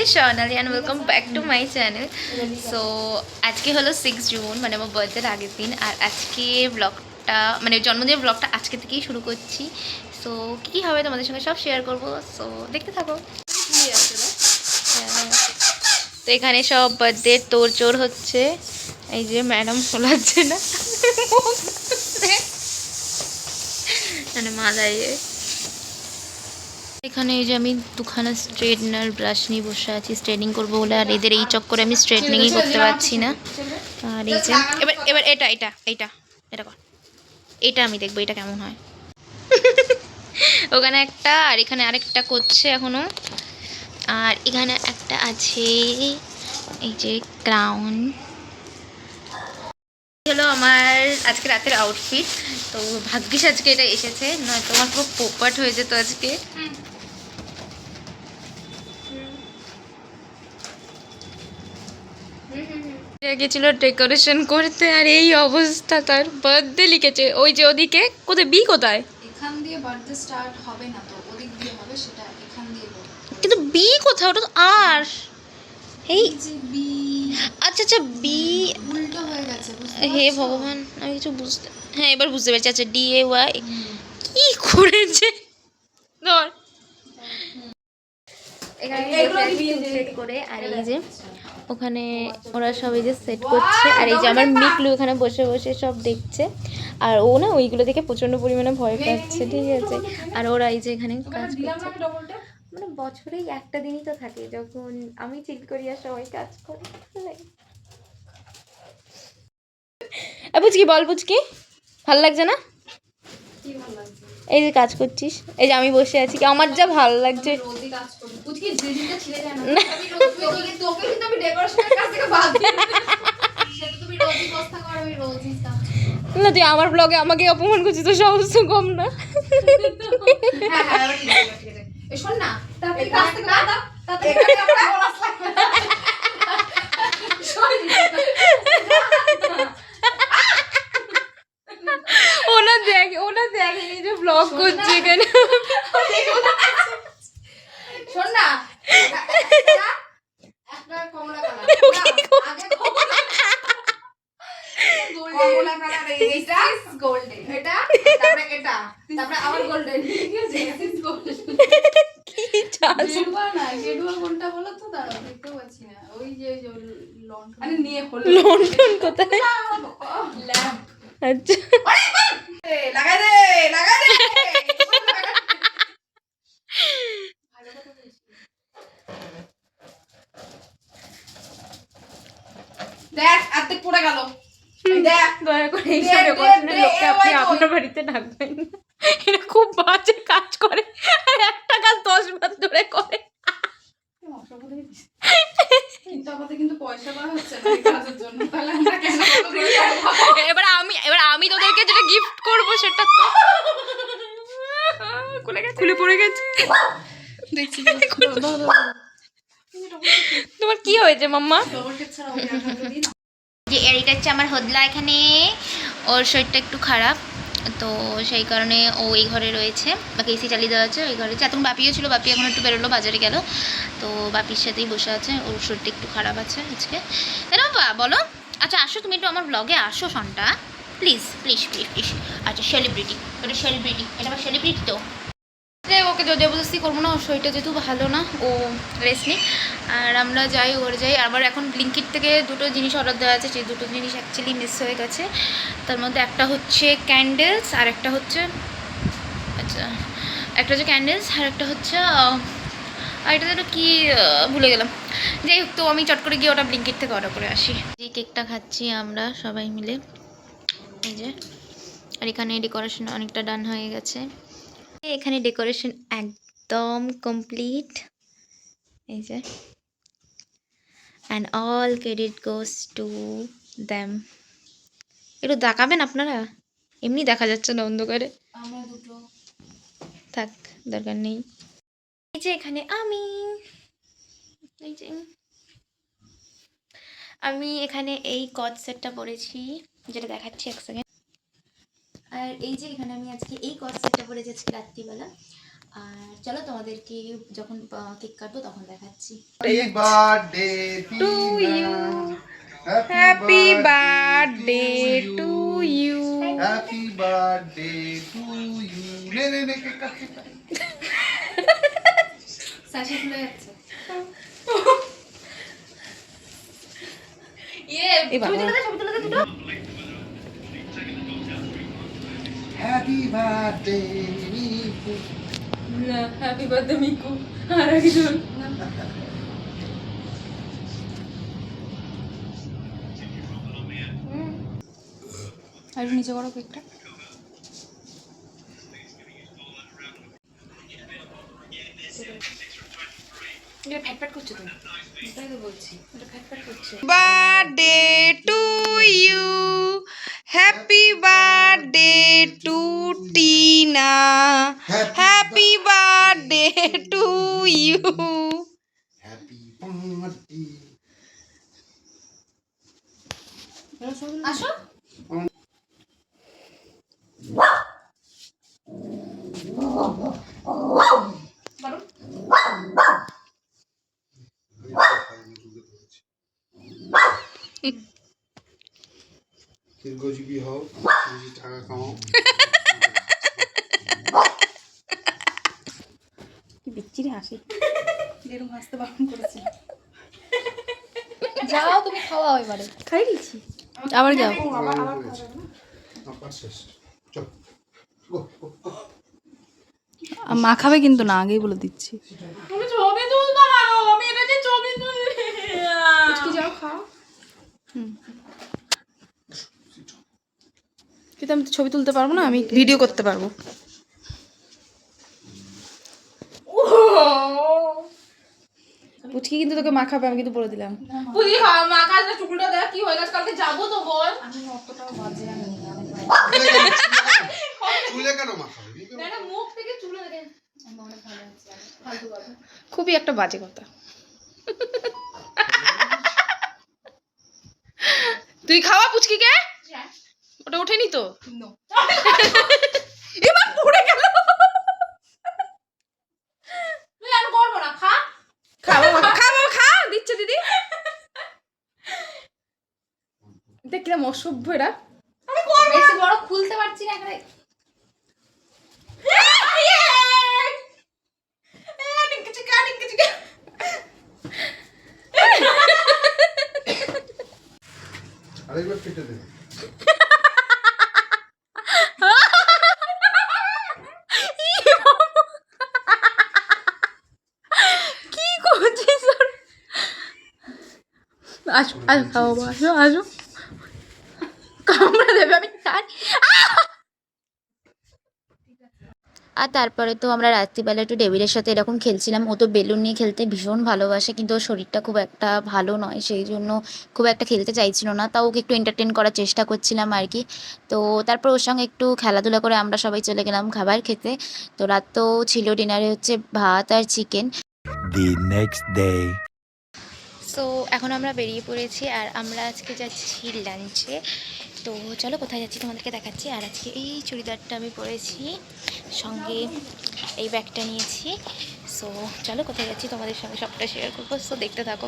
is Shonali and welcome back to my channel. So আজকে হলো 6 June মানে আমার বার্থডের আগের দিন আর আজকে ব্লগটা মানে জন্মদিনের ব্লগটা আজকে থেকেই শুরু করছি। সো কী হবে তোমাদের সঙ্গে সব শেয়ার করবো, সো দেখতে থাকো। তো এখানে সব বার্থডে তোড়জোড় হচ্ছে। এই যে ম্যাডাম শোনাচ্ছে না মানে মা দাঁড়িয়ে। এখানে এই যে আমি দুখানা স্ট্রেটনার ব্রাশ নিয়ে বসে আছি স্ট্রেটনিং করবো বলে, আর এদের এই চক্করে আমি স্ট্রেটনিংই করতে পারছি না। আর এই যে এবার এবার এটা এটা এইটা এটা কর, এটা আমি দেখবো এটা কেমন হয়। ওখানে একটা আর এখানে আরেকটা করছে এখনো, আর এখানে একটা আছে এই যে ক্রাউন। হলো আমার আজকে রাতের আউটফিট। তো ভাগ্যিস আজকে এটা এসেছে, নয়তো আমার পুরো পোপাট হয়ে যেত আজকে। গেছিল ডেকোরেশন করতে আর এই অবস্থা, তার বার্থডে লিখেছে ওই যে ওদিকে। কোথায় বি কোথায়? এখান দিয়ে বার্থডে স্টার্ট হবে না তো, ওদিক দিয়ে হবে, সেটা এখান দিয়ে হবে। কিন্তু বি কোথায়? ওটা তো আর এই যে বি, আচ্ছা আচ্ছা বি উল্টো হয়ে গেছে। হে ভগবান, আমি কিছু বুঝতে, হ্যাঁ এবার বুঝতে পেরেছি। আচ্ছা ডি এ ওয়াই কি করেছে ধর সেট করে। আর এই যে ওখানে ওরা সব এই যে সেট করছে, আর এই যে আমার মিকলু এখানে বসে বসে সব দেখছে। আর ও না ওইগুলো দেখে প্রচন্ড পরিমাণে ভয় পাচ্ছে, ঠিক আছে। আর ওরা এই যে এখানে কাজ করছে, মানে বছরেই একটা দিনই তো থাকে যখন আমি চিল করি আর সবাই কাজ করে। বুঝকি বল, বুঝকি ভাল লাগছে না? এই যে কাজ করছিস, এই যে আমি বসে আছি, কি আমার যা ভালো লাগছে। না তুই আমার ব্লগে আমাকে অপমান করছিস, তো সাহস তো কম না। ওনা দেখ এই যে ব্লগ করছে এখানে। শোন না, একটা কমলা কালার, কমলা কালার, এইটা গোল্ডেন, এটা তারপরে এটা, তারপরে আবার গোল্ডেন, ঠিক আছে? দিস গোল্ডেন কি চাস? গেরুয়া না, গেরুয়া কোনটা বলো তো? দাঁড়াও, দেখতে পাচ্ছি না। ওই যে লন্ঠন, আরে নিয়ে হলো লন্ডন কোথায়? ল্যাম্প। আচ্ছা লাগা দে দেখ আর্ধেক পড়ে গেল। দেখ দয়া করে এইসব ডেকোরেশনের লোককে আপনি আপনার বাড়িতে ডাকবেন না, এরা খুব বাজে কাজ করে আর একটা কাজ 10 বার ধরে করে। কিন্তু আমাদের কিন্তু পয়সা পাওয়া হচ্ছে না এই কাজের জন্য, তাহলে আমরা কেন এবার আমি তোদেরকে যেটা গিফট করব সেটা তো খুলে পড়ে গেছে। দেখছি তোমার কি হয়েছে মাম্মা? ডবল ছাড়া ওকে আঠাতে দিন। যে এইটা হচ্ছে আমার হদলা, এখানে ওর শরীরটা একটু খারাপ, তো সেই কারণে ও এই ঘরে রয়েছে। বাকি এসি চালিয়ে দেওয়া আছে, ওই ঘরে এখন বাপিও ছিল, বাপি এখন একটু বেরোলো, বাজারে গেল, তো বাপির সাথেই বসে আছে। ওর শরীরটা একটু খারাপ আছে আজকে, তাই না বাবা? বলো। আচ্ছা আসো তুমি একটু আমার ব্লগে আসো শোনটা, প্লিজ প্লিজ প্লিজ প্লিজ। আচ্ছা সেলিব্রিটি, এটা সেলিব্রিটি, এটা আমার সেলিব্রিটি তো। ওকে জবরদস্তি করবো না, ওর শরীরটা যেহেতু ভালো না, ও রেস্ট নিই। আর আমরা যাই ওর যাই। আবার এখন ব্লিঙ্কিট থেকে দুটো জিনিস অর্ডার দেওয়া আছে, সেই দুটো জিনিস অ্যাকচুয়ালি মিস হয়ে গেছে। তার মধ্যে একটা হচ্ছে ক্যান্ডেলস আর একটা হচ্ছে, আচ্ছা একটা হচ্ছে ক্যান্ডেলস আর একটা হচ্ছে আর এটা যেন কি ভুলে গেলাম। যাই হোক, তো আমি চট করে গিয়ে ওটা ব্লিঙ্কিট থেকে অর্ডার করে আসি। এই কেকটা খাচ্ছি আমরা সবাই মিলে, এই যে। আর এখানে ডেকোরেশন অনেকটা ডান হয়ে গেছে, এখানে ডেকোরেশন একদম কমপ্লিট, এই যে। And all credit goes to them. একটু দেখাবেন আপনারা, এমনি দেখা যাচ্ছে না অন্ধকারে। আমরা দুটো থাক, দরকার নেই। এই যে এখানে এই যে আমি এখানে এই কট সেটটা পরেছি, যেটা দেখাচ্ছি এক সেকেন্ড। আর এই যে এখানে আমি আজকে এই কট সেটটা পরেছি আজকে রাত্রিবেলা। আর চলো তোমাদেরকে যখন কেক কাটবো তখন দেখাচ্ছি। Happy birthday to you. Happy birthday to you. Happy birthday to you. নে কেক কাট। সাশি খুলে যাচ্ছে। ছবি তুলে দে দুটো। Happy birthday Miku. Happy birthday Miku. আর একজন আর নিচে করো কেকটা। এটা ফ্যাটফ্যাট করছে তো, এটাই তো বলছি, এটা ফ্যাটফ্যাট করছে। Birthday to you, happy birthday to Tina, happy birthday to you. Happy birthday. আসো। দীর্ঘজীবী হও, বেশি টাকা কামাও। কি বিচ্ছিরি হাসি। এরকম হাসতে বারণ করেছে। যাও তুমি খাওয়াও এবারে। খাই দিচ্ছি, আবার যাও। আবার শেষ। চল গো গো গো। মা খাবে কিন্তু না, আগেই বলে দিচ্ছি। তুমি ছবি তুলতে পারো, আমি এটা যে ছবি তুলি। কি যাও খাও। কিন্তু আমি তো ছবি তুলতে পারবো না, আমি ভিডিও করতে পারবো। পুচকি কিন্তু তোকে মা খাবে, আমি কিন্তু বলে দিলাম। বুঝি খাও, মা কাছে চুলটা দেখ কি হয়ে গেছে, কালকে যাবো তো বল। আমি অতটাও বাজে আমি চুলে কেন মাখাবে? না মুখ থেকে চুলে দেখে আমি অনেক ভালো আছি, ফালতু কথা। খুবই একটা বাজে কথা। তুই খাওয়া পুচকিকে, ওটা ওঠেনি তো। নো এবার পড়ে গেল। তুই আর করবো না, খা। খাবো খাবো, খা দিচ্ছে দিদি। দেখলাম অসভ্য এরা। আমি করবো বেশি বড় খুলতে পারছি না এখানে। আরেকবার কেটে দে। কি করছিস? আসো আসো খাবো, আসো আসো। কামড়া দেবে, আমি তাই। আর তারপরে তো আমরা রাত্রিবেলা একটু ডেভিডের সাথে এরকম খেলছিলাম। ও তো বেলুন নিয়ে খেলতে ভীষণ ভালোবাসে, কিন্তু ওর শরীরটা খুব একটা ভালো নয়, সেই জন্য খুব একটা খেলতে চাইছিল না। তাও ওকে একটু এন্টারটেন করার চেষ্টা করছিলাম আর কি। তো তারপর ওর সঙ্গে একটু খেলাধুলা করে আমরা সবাই চলে গেলাম খাবার খেতে। তো রাত তো ছিল ডিনারে হচ্ছে ভাত আর chicken. The next day. So এখন আমরা বেরিয়ে পড়েছি আর আমরা আজকে যাচ্ছি লাঞ্চে। তো চলো কোথায় যাচ্ছি তোমাদেরকে দেখাচ্ছি। আর আজকে এই চুড়িদারটা আমি পরেছি, সঙ্গে এই ব্যাগটা নিয়েছি। সো চলো কোথায় যাচ্ছি তোমাদের সঙ্গে সবটা শেয়ার করবো, সো দেখতে থাকো।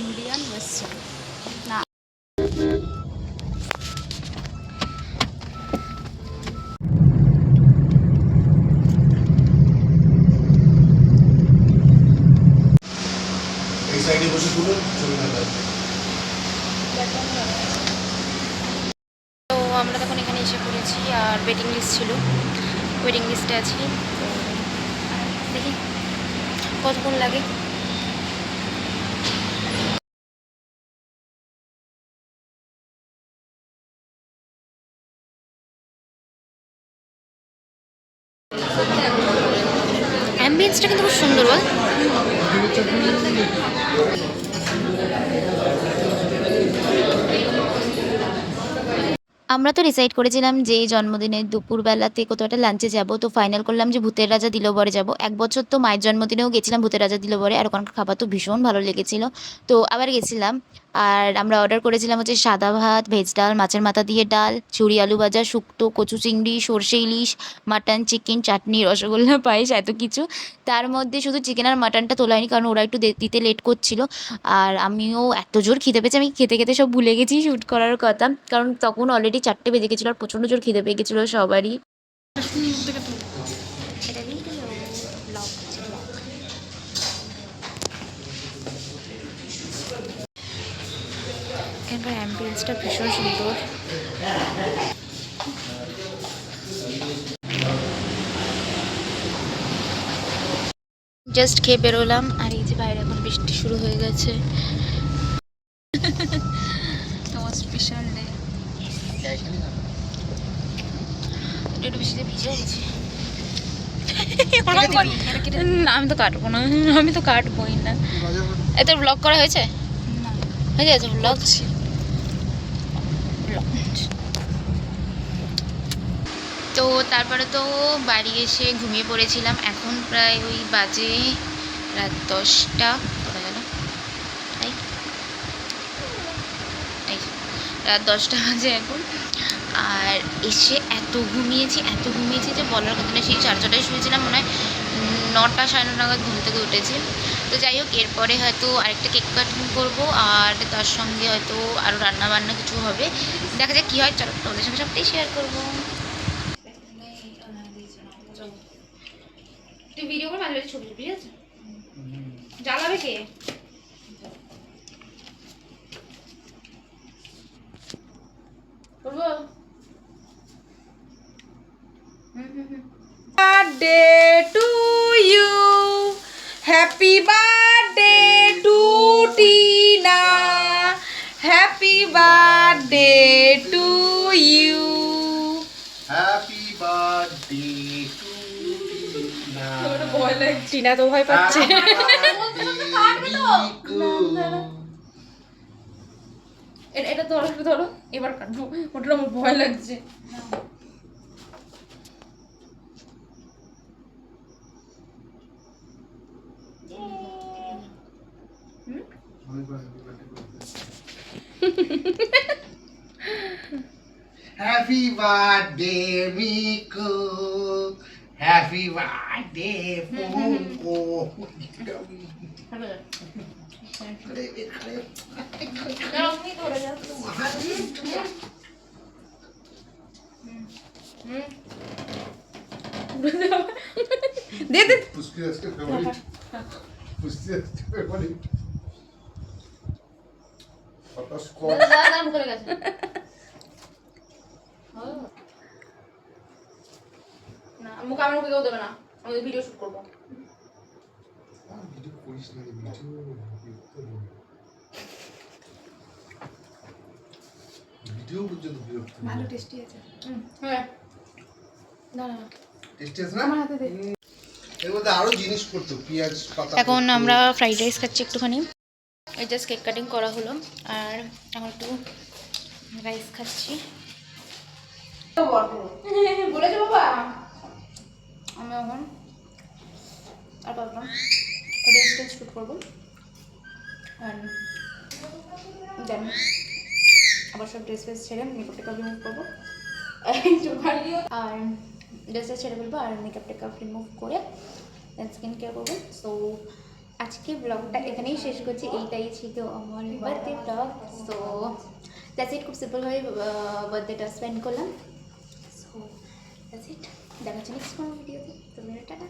Indian western. এই সাইডে বসে তুলো ছবি না। তো আমরা তখন এখানে এসে পড়েছি আর ওয়েটিং লিস্ট ছিল, ওয়েটিং লিস্টে আছি। তো দেখি কতক্ষণ লাগে। অ্যাম্বিয়েন্সটা কিন্তু খুব সুন্দর বল। আমরা তো ডিসাইড করেছিলাম যে জন্মদিনের দুপুরবেলাতে কোথাও একটা লাঞ্চে যাব। তো ফাইনাল করলাম যে ভূতের রাজা দিলবরে যাব। এক বছর তো মায়ের জন্মদিনেও গেছিলাম ভূতের রাজা দিলবরে, আর ওখানকার খাবার তো ভীষণ ভালো লেগেছিলো। তো আবার গেছিলাম। আর আমরা অর্ডার করেছিলাম হচ্ছে সাদা ভাত, ভেজ ডাল, মাছের মাথা দিয়ে ডাল, চুরি আলু ভাজা, শুক্তো, কচু চিংড়ি, সর্ষে ইলিশ, মাটন, চিকেন, চাটনি, রসগোল্লা, পায়েস, এত কিছু। তার মধ্যে শুধু চিকেন আর মাটনটা তোলা হয়নি, কারণ ওরা একটু দিতে লেট করছিল। আর আমিও এত জোর খিদে পেয়েছে, আমি খেতে খেতে সব ভুলে গেছি শ্যুট করার কথা, কারণ তখন অলরেডি 4টে বেজে গেছিলো আর প্রচণ্ড জোর খিদে পেয়ে গেছিলো সবারই। এখানকার অ্যাম্বিয়েন্সটা ভীষণ সুন্দর। জাস্ট খেয়ে বেরোলাম, আর এই যে বাইরে এখন বৃষ্টি শুরু হয়ে গেছে। তোমার স্পেশাল ডে, একটু বৃষ্টিতে ভিজে গেছি। না আমি তো কাটবো না, আমি তো কাটবোই না। এত ব্লগ করা হয়েছে, হয়ে গেছে ব্লগ। তো তারপরে তো বাড়ি এসে ঘুমিয়ে পড়েছিলাম। এখন প্রায় ওই বাজে রাত 10টা করা গেল, তাই এই রাত 10টা বাজে এখন। আর এসে এত ঘুমিয়েছি যে বলার কথা না। সেই 4টায় শুয়েছিলাম, মনে হয় 9টা 9:30 নাগাদ ঘুম থেকে উঠেছি। তো যাই হোক, এরপরে হয়তো আরেকটা কেক কাটিং করবো, আর তার সঙ্গে হয়তো আরও রান্না বান্না কিছু হবে, দেখা যাক কী হয়। চলো তোমাদের সঙ্গে সবটাই শেয়ার করবো। তুই ভিডিও করে মাঝে মাঝে ছবি ঠিক আছে? জ্বালাবে কে? বলবো birthday to you, happy birthday to Tina, happy birthday to you. Happy birthday to Tina তো ভয় পাচ্ছে। এটা ধরো, একটু ধরো, এবার কাটবো। ওটা আমার ভয় লাগছে। Happy birthday Miku, happy birthday Fuku. দে দে। পুষ্টি আজকে ফেভারিট, পুষ্টি আজকে ফেভারিট। হতাশ কর। না, মুখে আমার মুখে কেউ দেবে না, আমি ভিডিও শুট করবো। ভিডিও করিস না, ভিডিও পর্যন্ত বিরক্ত। ভালো টেস্টি আছে। হ্যাঁ, না না টেস্টি আছে না? আমার হাতে দে। এর মধ্যে আরো জিনিস করতো, পেঁয়াজ পাতা। এখন আমরা ফ্রাইড রাইস খাচ্ছি একটুখানি। এই জাস্ট কেক কাটিং করা হলো, আর এখন একটু রাইস খাচ্ছি। বলেছো বাবা? আমি এখন আর পারলাম রেস্ট শুট করবো, আর দেন আবার সব ড্রেস ফ্রেস ছেড়ে মেকআপ টেকআপ রিমুভ করবো, আর ড্রেসটা ছেড়ে ফেলবো, আর মেকআপ টেকআপ রিমুভ করে স্কিন কেয়ার করবো। সো আজকে ব্লগটা এখানেই শেষ করছি। এইটাই ছিল আমার birthday blog. So that's it, খুব সিম্পলভাবে বার্থডেটা স্পেন্ড করলাম। সো দ্যাটস ইট, দেখা হচ্ছে নেক্সট কোনো ভিডিওতে। তো টাটা।